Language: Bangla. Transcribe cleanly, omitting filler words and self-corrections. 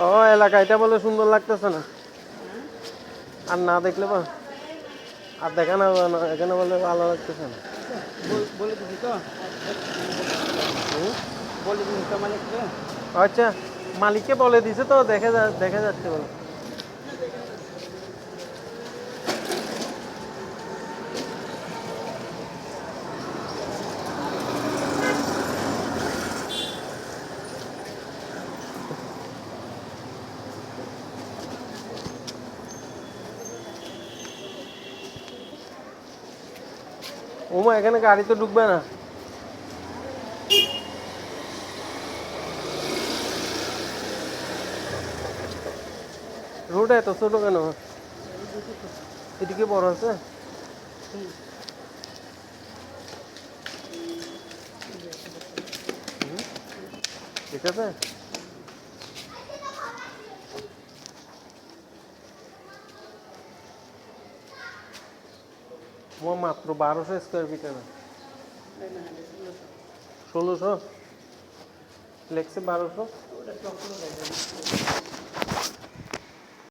ও এলাকা এটা বলে সুন্দর লাগতেছে না, আর না দেখলে বা আর দেখা না এখানে বলে ভালো লাগতেছে না। বলে দিছি তো, হুম? বলে দিছি তো মালিককে। আচ্ছা, মালিককে বলে দিছে তো, দেখা যাচ্ছে বলে। ওমা এখানে গাড়ি তো ঢুকবে না। রোড এত ছোট কেন? এদিকে বড় আছে। ঠিক আছে। আমার মাত্র 1200 স্কোয়ার ফিট না, 1600 লেখছে 1200।